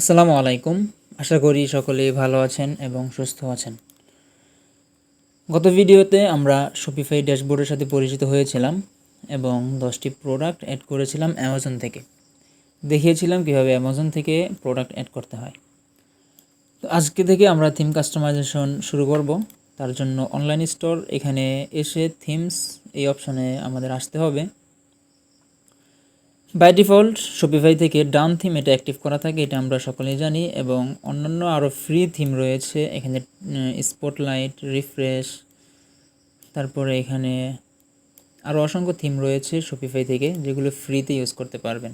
আসসালামু আলাইকুম। আশা করি সকলেই ভালো আছেন এবং সুস্থ আছেন। গত ভিডিওতে আমরা শপিফাই ড্যাশবোর্ডের সাথে পরিচিত হয়েছিলাম এবং 10টি প্রোডাক্ট অ্যাড করেছিলাম অ্যামাজন থেকে। দেখিয়েছিলাম কীভাবে অ্যামাজন থেকে প্রোডাক্ট অ্যাড করতে হয়। তো আজকে থেকে আমরা থিম কাস্টমাইজেশন শুরু করব। তার জন্য অনলাইন স্টোর এখানে এসে থিমস এই অপশনে আমাদের আসতে হবে। বাই ডিফল্ট শপিফাই থেকে ডান থিম এটা অ্যাক্টিভ করা থাকে, এটা আমরা সকলেই জানি, এবং অন্যান্য আরও ফ্রি থিম রয়েছে এখানে। স্পটলাইট, রিফ্রেশ, তারপরে এখানে আরও অসংখ্য থিম রয়েছে শপিফাই থেকে যেগুলো ফ্রিতে ইউজ করতে পারবেন।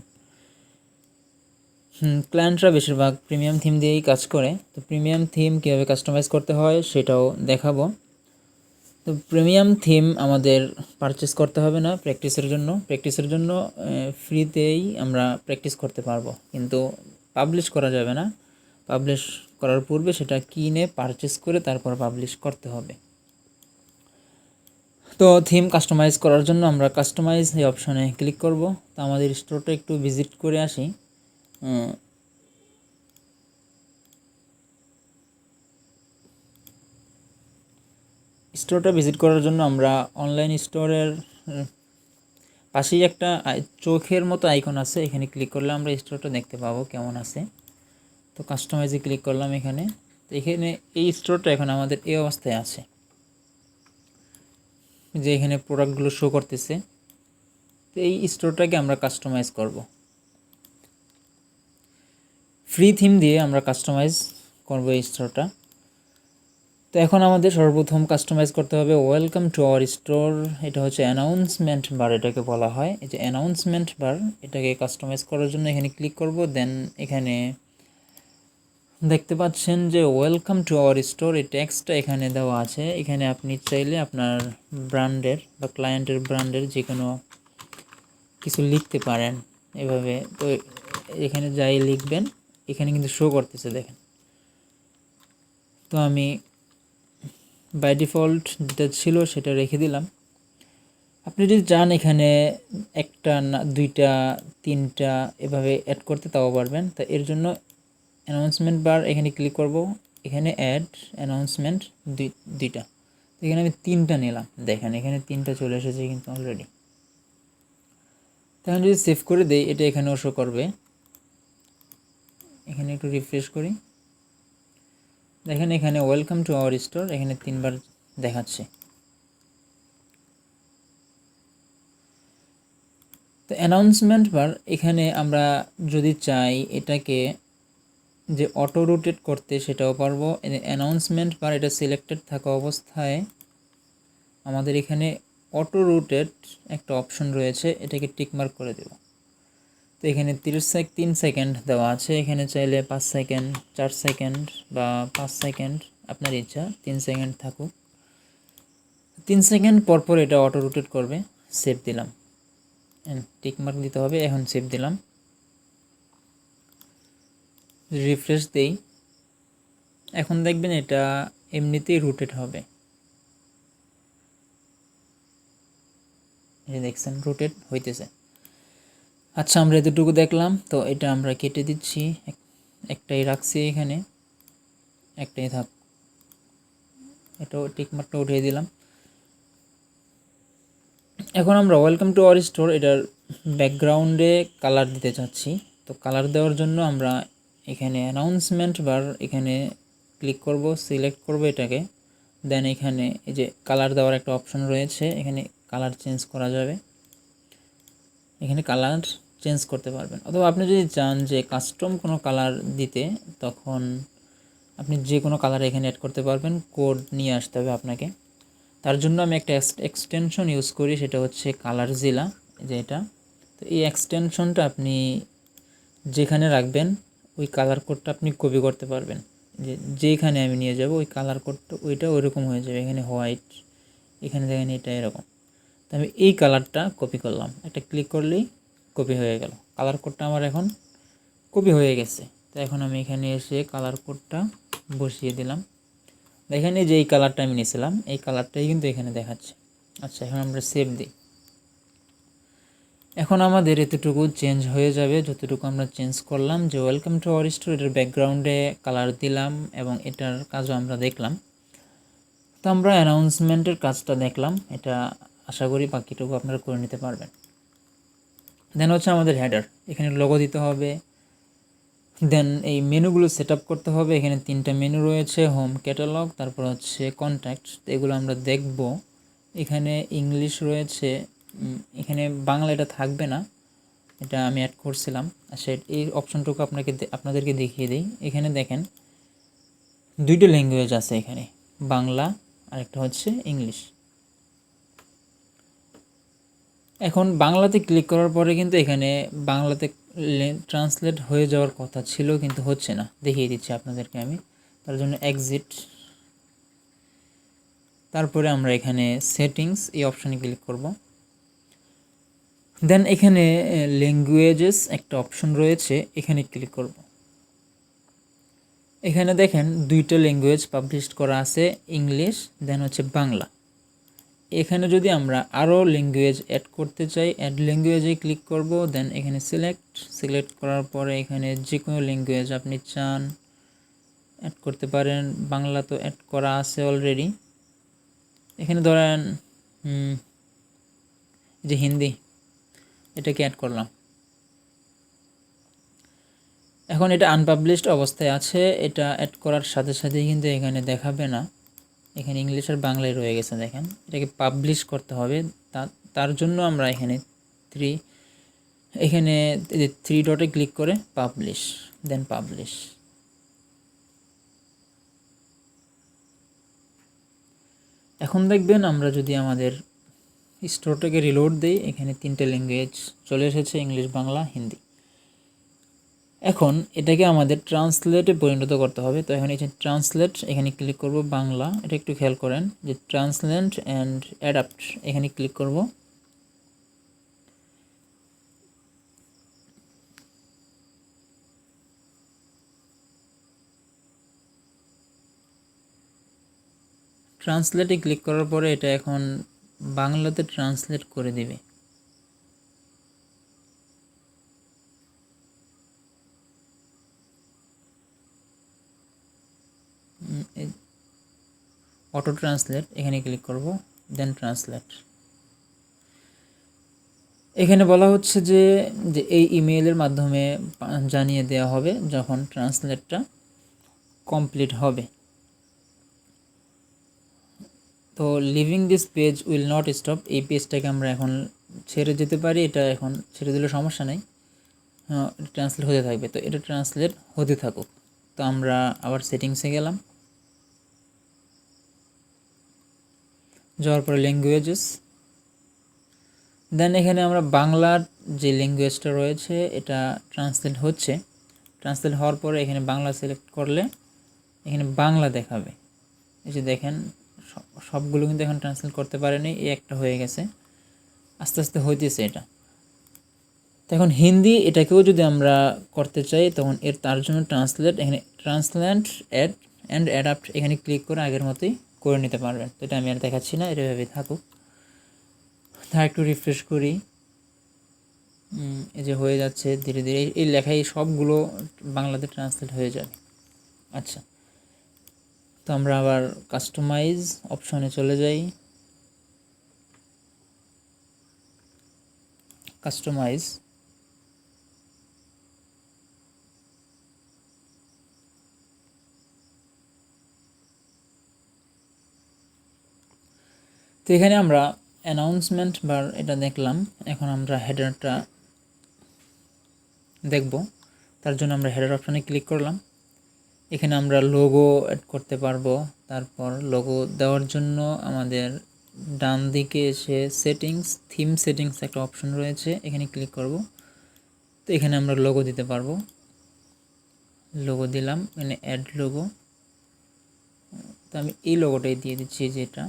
ক্লায়েন্টরা বেশিরভাগ প্রিমিয়াম থিম দিয়েই কাজ করে, তো প্রিমিয়াম থিম কীভাবে কাস্টমাইজ করতে হয় সেটাও দেখাবো। তো প্রিমিয়াম থিম আমাদের পারচেস করতে হবে না প্র্যাকটিসের জন্য ফ্রিতেই আমরা প্র্যাকটিস করতে পারবো, কিন্তু পাবলিশ করা যাবে না। পাবলিশ করার পূর্বে সেটা কিনে পারচেস করে তারপর পাবলিশ করতে হবে। তো থিম কাস্টমাইজ করার জন্য আমরা কাস্টমাইজ এই অপশনে ক্লিক করব। তো আমাদের স্টোরটা একটু ভিজিট করে আসি। স্টোরটা ভিজিট করার জন্য আমরা অনলাইন স্টোরের পাশেই একটা চোখের মতো আইকন আছে, এখানে ক্লিক করলে আমরা স্টোরটা দেখতে পাবো কেমন আছে। তো কাস্টমাইজে ক্লিক করলাম এখানে। তো এখানে এই স্টোরটা এখন আমাদের এই অবস্থায় আছে, যে এখানে প্রোডাক্টগুলো শো করতেছে। তো এই স্টোরটাকে আমরা কাস্টমাইজ করব। ফ্রি থিম দিয়ে আমরা কাস্টমাইজ করব এই স্টোরটা। তো এখন আমাদের সর্বপ্রথম কাস্টমাইজ করতে হবে ওয়েলকাম টু আওয়ার স্টোর। এটা হচ্ছে অ্যানাউন্সমেন্ট বার, এটাকে বলা হয়। এই যে অ্যানাউন্সমেন্ট বার, এটাকে কাস্টমাইজ করার জন্য এখানে ক্লিক করব। দেন এখানে দেখতে পাচ্ছেন যে ওয়েলকাম টু আওয়ার স্টোর, এই টেক্সটটা এখানে দেওয়া আছে। এখানে আপনি চাইলে আপনার ব্র্যান্ডের বা ক্লায়েন্টের ব্র্যান্ডের যে কোনো কিছু লিখতে পারেন এভাবে। তো এখানে যাই লিখবেন এখানে কিন্তু শো করতেছে, দেখেন। তো আমি বাই ডিফল্ট যেটা ছিল সেটা রেখে দিলাম। আপনি যদি চান এখানে একটা না দুইটা তিনটা এভাবে অ্যাড করতে তাও পারবেন। তো এর জন্য অ্যানাউন্সমেন্ট বার এখানে ক্লিক করব। এখানে অ্যাড অ্যানাউন্সমেন্ট দুইটা, তো এখানে আমি তিনটা নিলাম। দেখেন এখানে তিনটা চলে এসেছে কিন্তু অলরেডি। তখন যদি সেভ করে দেই এটা এখানেও শো করবে। এখানে একটু রিফ্রেশ করি, দেখেন এখানে ওয়েলকাম টু আওয়ার স্টোর এখানে 3বার দেখাচ্ছে। তো অ্যানাউন্সমেন্ট বার এখানে আমরা যদি চাই এটাকে যে অটো রোটেট করতে সেটাও পারবো। অ্যানাউন্সমেন্ট বার এটা সিলেক্টেড থাকা অবস্থায় আমাদের এখানে অটো রোটেট একটা অপশন রয়েছে, এটাকে টিকমার্ক করে দেব। তো এখানে 3 সেকেন্ড দেওয়া আছে, এখানে চাইলে 5 সেকেন্ড, 4 সেকেন্ড বা 5 সেকেন্ড আপনার ইচ্ছা, 3 সেকেন্ড থাকুক। 3 সেকেন্ড পর পর এটা অটো রোটেট করবে। সেভ দিলাম, টিকমার্ক দিতে হবে। এখন সেভ দিলাম, রিফ্রেশ দেই। এখন দেখবেন এটা এমনিতেই রোটেট হবে। এই দেখছেন রোটেট হইতেছে। আচ্ছা, আমরা এতটুকু দেখলাম। তো এটা আমরা কেটে দিচ্ছি, একটাই রাখছি এখানে, একটাই থাক। এটাও টিকমার্কটা উঠিয়ে দিলাম। এখন আমরা ওয়েলকাম টু আওয়ার স্টোর এটার ব্যাকগ্রাউন্ডে কালার দিতে চাচ্ছি। তো কালার দেওয়ার জন্য আমরা এখানে অ্যানাউন্সমেন্ট বার এখানে ক্লিক করব, সিলেক্ট করব এটাকে। দেন এখানে এই যে কালার দেওয়ার একটা অপশন রয়েছে, এখানে কালার চেঞ্জ করা যাবে। এখানে কালার চেঞ্জ করতে পারবেন, অথবা আপনি যদি চান যে কাস্টম কোনো কালার দিতে, তখন আপনি যে কোনো কালার এখানে অ্যাড করতে পারবেন। কোড নিয়ে আসতে হবে আপনাকে। তার জন্য আমি একটা এক্সটেনশন ইউজ করি, সেটা হচ্ছে কালারজিলা, যে এটা। তো এই এক্সটেনশনটা আপনি যেখানে রাখবেন ওই কালার কোডটা আপনি কপি করতে পারবেন। যেখানে আমি নিয়ে যাব ওই কালার কোডটা ওইটা ওইরকম হয়ে যাবে। এখানে হোয়াইট, এখানে দেখেন এটা এরকম। তো আমি এই কালারটা কপি করলাম, একটা ক্লিক করলেই কপি হয়ে গেল। কালার কোডটা আমার এখন কপি হয়ে গেছে। তো এখন আমি এখানে এসে কালার কোডটা বসিয়ে দিলাম। দেখেন এই যে এই কালারটা আমি নিয়েছিলাম, এই কালারটাই কিন্তু এখানে দেখাচ্ছে। আচ্ছা, এখন আমরা সেভ দিই। এখন আমাদের এতটুকু চেঞ্জ হয়ে যাবে যতটুকু আমরা চেঞ্জ করলাম, যে ওয়েলকাম টু আওয়ার স্টোর এটার ব্যাকগ্রাউন্ডে কালার দিলাম এবং এটার কাজও আমরা দেখলাম। তো আমরা অ্যানাউন্সমেন্টের কাজটা দেখলাম, এটা আশা করি বাকিটুকু আপনারা করে নিতে পারবেন। দেন হচ্ছে আমাদের হেডার, এখানে লোগো দিতে হবে। দেন এই মেনুগুলো সেট আপ করতে হবে। এখানে 3টা মেনু রয়েছে, হোম, ক্যাটালগ, তারপর হচ্ছে কন্ট্যাক্ট। এগুলো আমরা দেখব। এখানে ইংলিশ রয়েছে, এখানে বাংলা এটা থাকবে না, এটা আমি অ্যাড করছিলাম। আচ্ছা, এই অপশনটুকু আপনাদেরকে দেখিয়ে দিই। এখানে দেখেন 2টা ল্যাঙ্গুয়েজ আছে এখানে, বাংলা আর একটা হচ্ছে ইংলিশ। এখন বাংলাতে ক্লিক করার পরে কিন্তু এখানে বাংলাতে ট্রান্সলেট হয়ে যাওয়ার কথা ছিল, কিন্তু হচ্ছে না। দেখিয়ে দিচ্ছি আপনাদেরকে আমি। তার জন্য এক্সিট, তারপরে আমরা এখানে সেটিংস এই অপশানে ক্লিক করব। দেন এখানে ল্যাঙ্গুয়েজেস একটা অপশন রয়েছে, এখানে ক্লিক করব। এখানে দেখেন 2টা ল্যাঙ্গুয়েজ পাবলিশ করা আছে, ইংলিশ দেন হচ্ছে বাংলা। এখানে যদি আমরা আরও ল্যাঙ্গুয়েজ অ্যাড করতে চাই, অ্যাড ল্যাঙ্গুয়েজে ক্লিক করব। দেন এখানে সিলেক্ট করার পরে এখানে যে কোনো ল্যাঙ্গুয়েজ আপনি চান অ্যাড করতে পারেন। বাংলা তো অ্যাড করা আছে অলরেডি, এখানে ধরেন যে হিন্দি, এটাকে অ্যাড করলাম। এখন এটা আনপাবলিশড অবস্থায় আছে, এটা অ্যাড করার সাথে সাথেই কিন্তু এখানে দেখাবে না, এখানে ইংলিশ আর বাংলায় রয়ে গেছে। দেখেন এটাকে পাবলিশ করতে হবে। তার জন্য আমরা এখানে থ্রি ডটে ক্লিক করে পাবলিশ, দেন পাবলিশ। এখন দেখবেন আমরা যদি আমাদের স্টোরটাকে রিলোড দিই, এখানে 3টে ল্যাঙ্গুয়েজ চলে এসেছে, ইংলিশ, বাংলা, হিন্দি। এখন এটাকে আমাদের ট্রান্সলেটে পরিণত করতে হবে। তো এখন এই যে ট্রান্সলেট, এখানে ক্লিক করব বাংলা। এটা একটু খেয়াল করেন যে ট্রান্সলেট অ্যান্ড অ্যাডাপ্ট, এখানে ক্লিক করব। ট্রান্সলেটে ক্লিক করার পরে এটা এখন বাংলাতে ট্রান্সলেট করে দিবে। অটো ট্রান্সলেট, এখানে ক্লিক করব, দেন ট্রান্সলেট। এখানে বলা হচ্ছে যে এই ইমেইলের মাধ্যমে জানিয়ে দেওয়া হবে যখন ট্রান্সলেটটা কমপ্লিট হবে। তো living this page will not stop, এই পেজটাকে আমরা এখন ছেড়ে যেতে পারি। এটা এখন ছেড়ে দিলে সমস্যা নেই, ট্রান্সলেট হতে থাকবে। তো এটা ট্রান্সলেট হতে থাকুক। তো আমরা আবার সেটিংসে গেলাম, যাওয়ার পরে ল্যাঙ্গুয়েজেস, দেন এখানে আমরা বাংলার যে ল্যাঙ্গুয়েজটা রয়েছে এটা ট্রান্সলেট হচ্ছে। ট্রান্সলেট হওয়ার পরে এখানে বাংলা সিলেক্ট করলে এখানে বাংলা দেখাবে। এই যে দেখেন সবগুলো কিন্তু এখন ট্রান্সলেট করতে পারেনি, এই একটা হয়ে গেছে, আস্তে আস্তে হইতেছে এটা। তো এখন হিন্দি, এটাকেও যদি আমরা করতে চাই তখন তার জন্য ট্রান্সলেট, এখানে ট্রান্সলেট অ্যান্ড অ্যাডাপ্ট, এখানে ক্লিক করে আগের মতোই করে নিতে পারবেন। তো এটা আমি আর দেখাচ্ছি না, এভাবে থাকুক। তা একটু রিফ্রেশ করি, এই যে হয়ে যাচ্ছে ধীরে ধীরে, এই লেখাই সবগুলো বাংলাতে ট্রান্সলেট হয়ে যাবে। আচ্ছা, তো আমরা আবার কাস্টমাইজ অপশনে চলে যাই। কাস্টমাইজ, তো এখানে আমরা অ্যানাউন্সমেন্ট বার এটা দেখলাম। এখন আমরা হেডারটা দেখব, তার জন্য আমরা হেডার অপশানে ক্লিক করলাম। এখানে আমরা লোগো অ্যাড করতে পারবো। তারপর লোগো দেওয়ার জন্য আমাদের ডান দিকে এসে থিম সেটিংস একটা অপশন রয়েছে, এখানে ক্লিক করব। তো এখানে আমরা লোগো দিতে পারবো, লোগো দিলাম, এখানে অ্যাড লোগো। তো আমি এই লোগোটাই দিয়ে দিচ্ছি, যেটা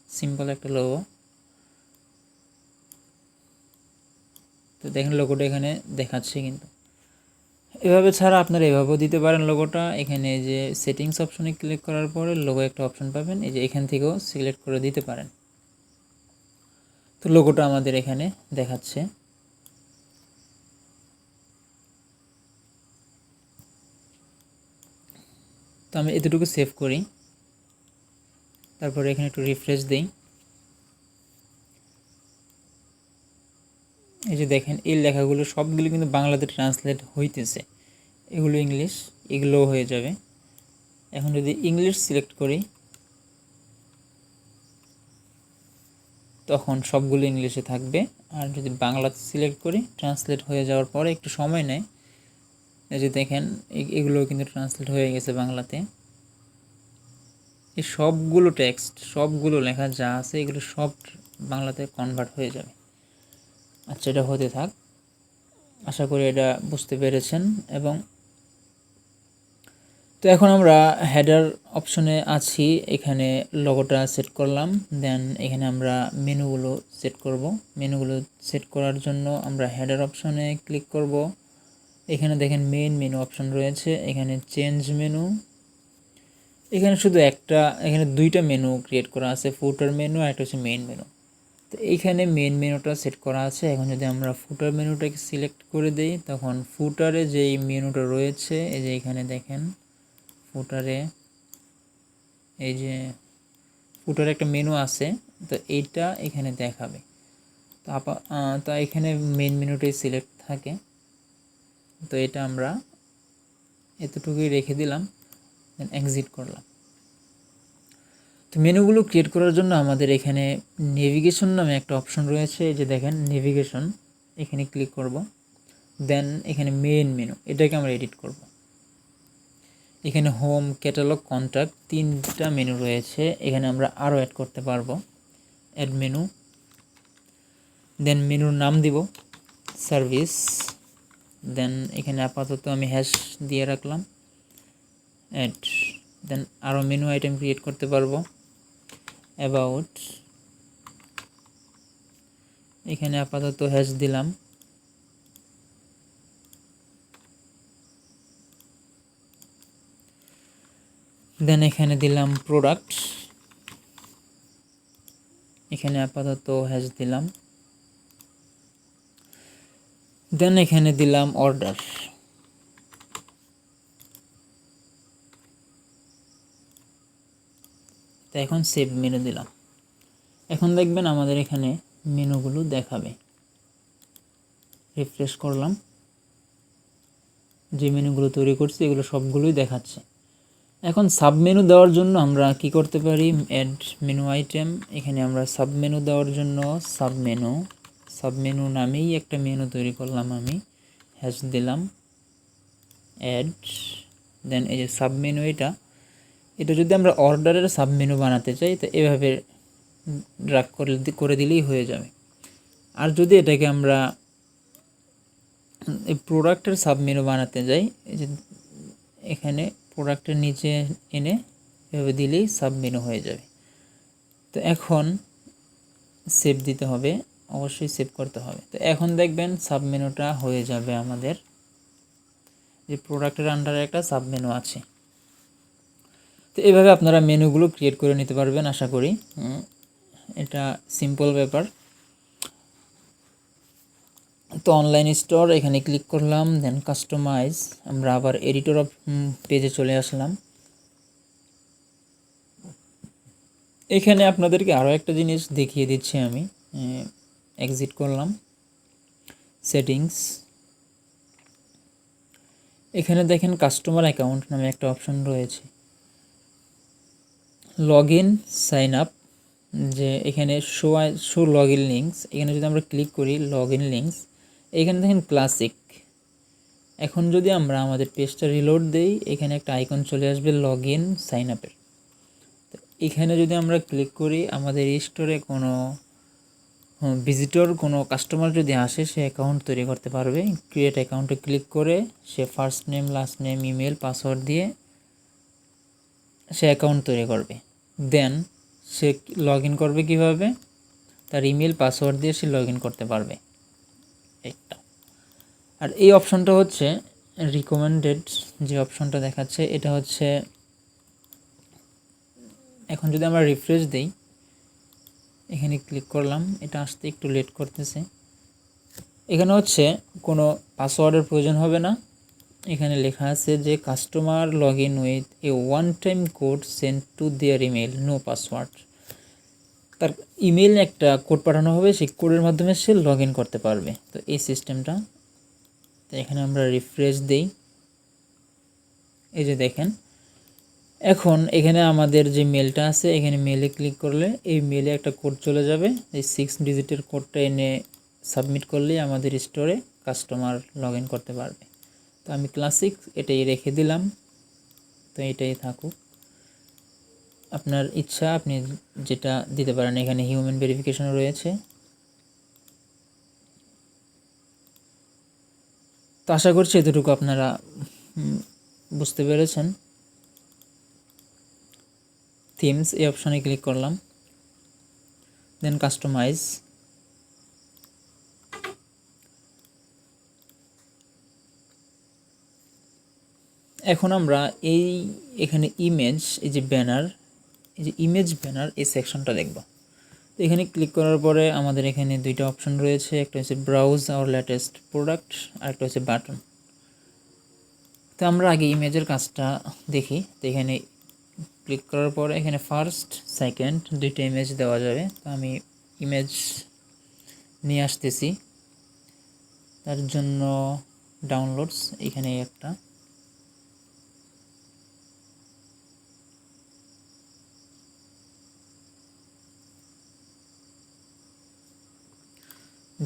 সিম্পল একটা লোগো। তো দেখেন লোগোটা এখানে দেখাচ্ছে, কিন্তু এভাবে ছাড়া আপনারা এভাবেও দিতে পারেন লোগোটা। এখানে যে সেটিংস অপশনে ক্লিক করার পরে লোগো একটা অপশন পাবেন, এই যে এখান থেকেও সিলেক্ট করে দিতে পারেন। তো লোগোটা আমাদের এখানে দেখাচ্ছে। তো আমি এতটুকু সেভ করি, তারপরে এখানে একটু রিফ্রেশ দিই। এই যে দেখেন এই লেখাগুলো সবগুলো কিন্তু বাংলাতে ট্রান্সলেট হইতেছে, এগুলো ইংলিশ, এগুলোও হয়ে যাবে। এখন যদি ইংলিশ সিলেক্ট করি তখন সবগুলো ইংলিশে থাকবে, আর যদি বাংলাতে সিলেক্ট করি ট্রান্সলেট হয়ে যাওয়ার পরে একটু সময় নেয়। এই যে দেখেন এগুলোও কিন্তু ট্রান্সলেট হয়ে গেছে বাংলাতে। এই সবগুলো টেক্সট, সবগুলো লেখা যা আছে এগুলো সব বাংলাতে কনভার্ট হয়ে যাবে। আচ্ছা, এটা হতে থাক। আশা করি এটা বুঝতে পেরেছেন। এবং তো এখন আমরা হেডার অপশনে আছি, এখানে লোগোটা সেট করলাম। দেন এখানে আমরা মেনুগুলো সেট করব। মেনুগুলো সেট করার জন্য আমরা হেডার অপশনে ক্লিক করব। এখানে দেখেন মেইন মেনু অপশন রয়েছে, এখানে চেঞ্জ মেনু। এখানে শুধু এখানে দুইটা মেনু ক্রিয়েট করা আছে, ফুটার মেনু আর একটা হচ্ছে মেইন মেনু। তো এইখানে মেইন মেনুটা সেট করা আছে। এখন যদি আমরা ফুটার মেনুটাকে সিলেক্ট করে দেই তখন ফুটারে যেই মেনুটা রয়েছে, এই যে এখানে দেখেন ফুটারে, এই যে ফুটারে একটা মেনু আছে, তো এইটা এখানে দেখাবে। তো এখানে মেইন মেনুটাই সিলেক্ট থাকে। তো এটা আমরা এতটুকুই রেখে দিলাম, দেন এক্সিট করলাম। তো মেনুগুলো ক্রিয়েট করার জন্য আমাদের এখানে নেভিগেশন নামে একটা অপশন রয়েছে, এই যে দেখেন নেভিগেশন, এখানে ক্লিক করব। দেন এখানে মেইন মেনু, এটাকে আমরা এডিট করব। এখানে হোম, ক্যাটালগ, কন্ট্যাক্ট তিনটা মেনু রয়েছে, এখানে আমরা আরও অ্যাড করতে পারবো। অ্যাড মেনু, দেন মেনুর নাম দিব সার্ভিস। দেন এখানে আপাতত আমি হ্যাশ দিয়ে রাখলাম অ্যাড। দেন আরও মেনু আইটেম ক্রিয়েট করতে পারবো। অ্যাবাউট, এখানে আপাতত হ্যাশ দিলাম। দেন এখানে দিলাম প্রোডাক্ট, এখানে আপাতত হ্যাশ দিলাম। দেন এখানে দিলাম অর্ডার। তো এখন সেভ মেনু দিলাম। এখন দেখবেন আমাদের এখানে মেনুগুলো দেখাবে। রিফ্রেশ করলাম, যে মেনুগুলো তৈরি করছি এগুলো সবগুলোই দেখাচ্ছে। এখন সাব মেনু দেওয়ার জন্য আমরা কি করতে পারি, অ্যাড মেনু আইটেম, এখানে আমরা সাব মেনু দেওয়ার জন্য সাব মেনু নামেই একটা মেনু তৈরি করলাম আমি, হ্যাশ দিলাম অ্যাড। দেন এই যে সাব মেনু, এটা যদি আমরা অর্ডারের সাব মেনু বানাতে চাই তো এভাবে ড্র্যাগ করে দিলেই হয়ে যাবে। আর যদি এটাকে আমরা এই প্রোডাক্টের সাব মেনু বানাতে যাই, এই যে এখানে প্রোডাক্টের নিচে এনে এভাবে দিলেই সাব মেনু হয়ে যাবে। তো এখন সেভ দিতে হবে, অবশ্যই সেভ করতে হবে। তো এখন দেখবেন সাব মেনুটা হয়ে যাবে আমাদের, যে প্রোডাক্টের আন্ডারে একটা সাব মেনু আছে। তো এভাবে আপনারা মেনুগুলো ক্রিয়েট করে নিতে পারবেন আশা করি। এটা সিম্পল ব্যাপার। তো অনলাইন স্টোর, এখানে ক্লিক করলাম। দেন কাস্টমাইজ, আমরা আবার এডিটর অফ পেজে চলে আসলাম। এখানে আপনাদেরকে আরও একটা জিনিস দেখিয়ে দিচ্ছি আমি। এক্সিট করলাম, সেটিংস, এখানে দেখেন কাস্টমার অ্যাকাউন্ট নামে একটা অপশন রয়েছে, লগ ইন, সাইন আপ, যে এখানে শো লগ ইন লিঙ্কস, এখানে যদি আমরা ক্লিক করি লগ ইন লিঙ্কস, এখানে দেখেন ক্লাসিক। এখন যদি আমরা আমাদের পেজটা রিলোড দেই, এখানে একটা আইকন চলে আসবে লগ ইন সাইন আপের। তো এখানে যদি আমরা ক্লিক করি, আমাদের স্টোরে কোনো ভিজিটর, কোনো কাস্টমার যদি আসে সে অ্যাকাউন্ট তৈরি করতে পারবে। ক্রিয়েট অ্যাকাউন্টে ক্লিক করে সে first name, last name, email, password দিয়ে সে অ্যাকাউন্ট তৈরি করবে। দেন সে লগ ইন করবে কীভাবে, তার ইমেল পাসওয়ার্ড দিয়ে সে লগ ইন করতে পারবে একটা। আর এই অপশনটা হচ্ছে রিকমেন্ডেড, যে অপশনটা দেখাচ্ছে এটা হচ্ছে, এখন যদি আমরা রিফ্রেশ দিই এখানে ক্লিক করলাম, এটা আসতে একটু লেট করতেছে। এখানে হচ্ছে কোনো পাসওয়ার্ডের প্রয়োজন হবে না। এখানে লেখা আছে যে customer log in with a one time code send to their email, no password. তার ইমেইলে একটা কোড পাঠানো হবে, সেই কোডের মাধ্যমে সে লগ ইন করতে পারবে। তো এই সিস্টেমটা, তো এখানে আমরা রিফ্রেশ দেই, এই যে দেখেন এখন এখানে আমাদের যে মেলটা আছে, এখানে মেলে ক্লিক করলে এই মেলে একটা কোড চলে যাবে। এই 6 ডিজিটের কোডটা এনে সাবমিট করলেই আমাদের স্টোরে কাস্টমার লগ ইন করতে পারবে। তো আমি ক্লাসিক এটাই রেখে দিলাম, তো এটাই থাকুক। আপনার ইচ্ছা আপনি যেটা দিতে পারেন। এখানে হিউম্যান ভেরিফিকেশন রয়েছে। তো আশা করছি এতটুকু আপনারা বুঝতে পেরেছেন। থিমস এই অপশানে ক্লিক করলাম, দেন কাস্টমাইজ। এখন আমরা এখানে ইমেজ, এই যে ব্যানার, এই যে ইমেজ ব্যানার, এই সেকশনটা দেখব। তো এখানে ক্লিক করার পরে আমাদের এখানে দুইটা অপশন রয়েছে, একটা হচ্ছে ব্রাউজ আওয়ার লেটেস্ট প্রোডাক্ট, আর একটা হচ্ছে বাটন। তো আমরা আগে ইমেজের কাজটা দেখি। তো এখানে ক্লিক করার পরে এখানে ফার্স্ট সেকেন্ড দুইটা ইমেজ দেওয়া যাবে। তো আমি ইমেজ নিয়ে আসতেছি, তার জন্য ডাউনলোডস, এখানে একটা,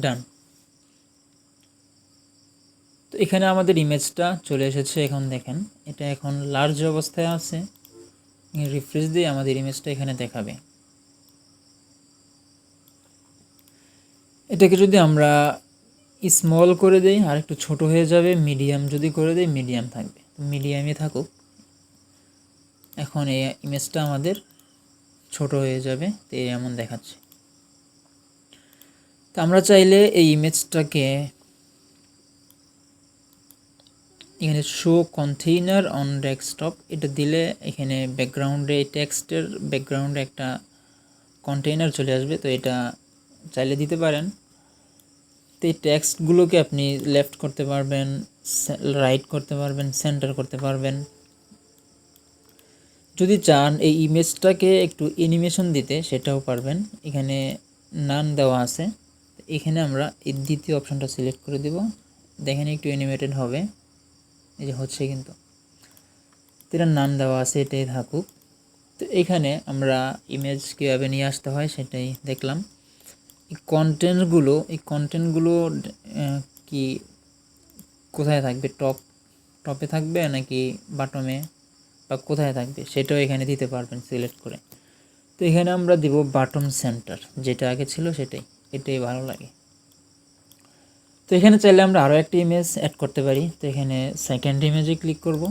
ডান। তো এখানে আমাদের ইমেজটা চলে এসেছে। এখন দেখেন এটা এখন লার্জ অবস্থায় আছে। রিফ্রেশ দিয়ে আমাদের ইমেজটা এখানে দেখাবে। এটাকে যদি আমরা স্মল করে দেই আর একটু ছোট হয়ে যাবে, মিডিয়াম যদি করে দেই মিডিয়াম থাকবে, মিডিয়ামে থাকুক। এখন এই ইমেজটা আমাদের ছোট হয়ে যাবে, তো এমন দেখাচ্ছে। তো আমরা চাইলে এই ইমেজটাকে এখানে শো কন্টেইনার অন ডেস্কটপ, এটা দিলে এখানে ব্যাকগ্রাউন্ডে টেক্সটের ব্যাকগ্রাউন্ডে একটা কন্টেইনার চলে আসবে। তো এটা চাইলে দিতে পারেন। তো এই টেক্সটগুলোকে আপনি লেফট করতে পারবেন, রাইট করতে পারবেন, সেন্টার করতে পারবেন। যদি চান এই ইমেজটাকে একটু অ্যানিমেশন দিতে সেটাও পারবেন। এখানে নান দেওয়া আছে, এখানে আমরা এই দ্বিতীয় অপশনটা সিলেক্ট করে দেব। দেখেন একটু অ্যানিমেটেড হবে, এই যে হচ্ছে, কিন্তু এটার নাম দেওয়া আছে, এটাই থাকুক। তো এখানে আমরা ইমেজ কীভাবে নিয়ে আসতে হয় সেটাই দেখলাম। এই কন্টেন্টগুলো কি কোথায় থাকবে, টপে থাকবে নাকি বাটমে, বা কোথায় থাকবে সেটাও এখানে দিতে পারবেন সিলেক্ট করে। তো এখানে আমরা দিব বাটম সেন্টার, যেটা আগে ছিল সেটাই, এটাই ভালো লাগে। তো এখানে চাইলে আমরা আরও একটা ইমেজ অ্যাড করতে পারি। তো এখানে সেকেন্ড ইমেজে ক্লিক করব,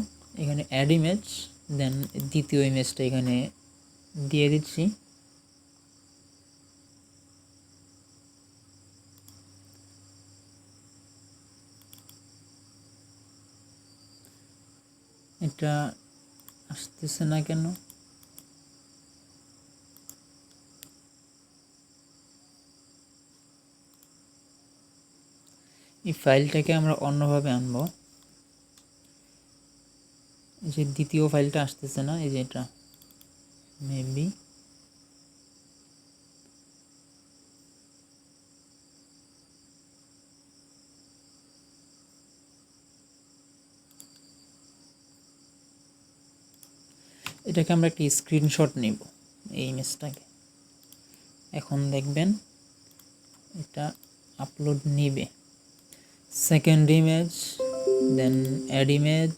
এখানে অ্যাড ইমেজ, দেন দ্বিতীয় ইমেজটা এখানে দিয়ে দিচ্ছি। এটা আসতেছে না কেন? এই ফাইলটাকে আমরা অন্যভাবে আনবো। এই যে দ্বিতীয় ফাইলটা আসতেছে না, এই যে এটা মেবি, এটাকে আমরা একটি স্ক্রিনশট নেব এই ইমেজটাকে। এখন দেখবেন এটা আপলোড নেবে। সেকেন্ড ইমেজ, দেন অ্যাড ইমেজ,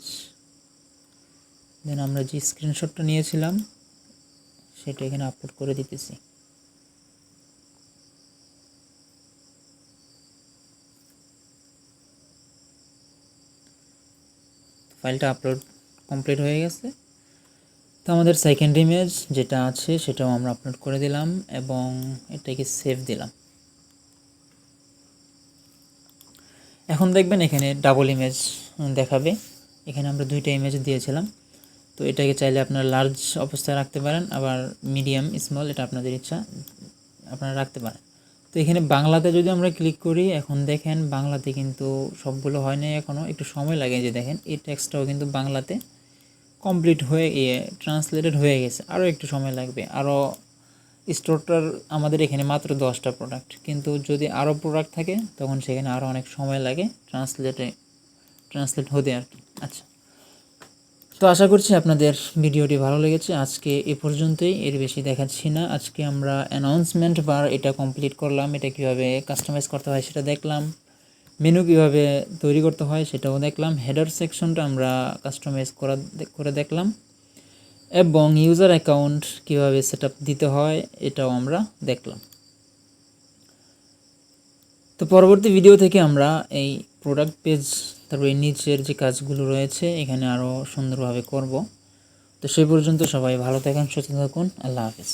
দেন আমরা যে স্ক্রিনশটটা নিয়েছিলাম সেটা এখানে আপলোড করে দিতেছি। ফাইলটা আপলোড কমপ্লিট হয়ে গেছে। তো আমাদের সেকেন্ড ইমেজ যেটা আছে সেটাও আমরা আপলোড করে দিলাম এবং এটাকে সেভ দিলাম। এখন দেখবেন এখানে ডাবল ইমেজ দেখাবে। এখানে আমরা দুইটা ইমেজ দিয়েছিলাম। তো এটাকে চাইলে আপনারা লার্জ অবস্থায় রাখতে পারেন, আবার মিডিয়াম, স্মল, এটা আপনাদের ইচ্ছা। আপনারা রাখতে পারেন। তো এখানে বাংলাতে যদি আমরা ক্লিক করি, এখন দেখেন বাংলাতে কিন্তু সবগুলো হয় নাই এখনও, একটু সময় লাগে। যে দেখেন এই টেক্সটটাও কিন্তু বাংলাতে কমপ্লিট হয়ে ট্রান্সলেটেড হয়ে গেছে, আরও একটু সময় লাগবে। আরও স্টোরটার আমাদের এখানে মাত্র 10টা প্রোডাক্ট, কিন্তু যদি আরও প্রোডাক্ট থাকে তখন সেখানে আরও অনেক সময় লাগে ট্রান্সলেট হতে আর কি। আচ্ছা, তো আশা করছি আপনাদের ভিডিওটি ভালো লেগেছে। আজকে এ পর্যন্তই, এর বেশি দেখাচ্ছি না। আজকে আমরা অ্যানাউন্সমেন্ট বার এটা কমপ্লিট করলাম, এটা কীভাবে কাস্টমাইজ করতে হয় সেটা দেখলাম, মেনু কীভাবে তৈরি করতে হয় সেটাও দেখলাম, হেডার সেকশনটা আমরা কাস্টমাইজ করে দেখলাম, এবং ইউজার অ্যাকাউন্ট কীভাবে সেটআপ দিতে হয় এটাও আমরা দেখলাম। তো পরবর্তী ভিডিও থেকে আমরা এই প্রোডাক্ট পেজ, তারপরে নিচের যে কাজগুলো রয়েছে এখানে আরও সুন্দরভাবে করব। তো সেই পর্যন্ত সবাই ভালো থাকুন, সুস্থ থাকুন, আল্লাহ হাফেজ।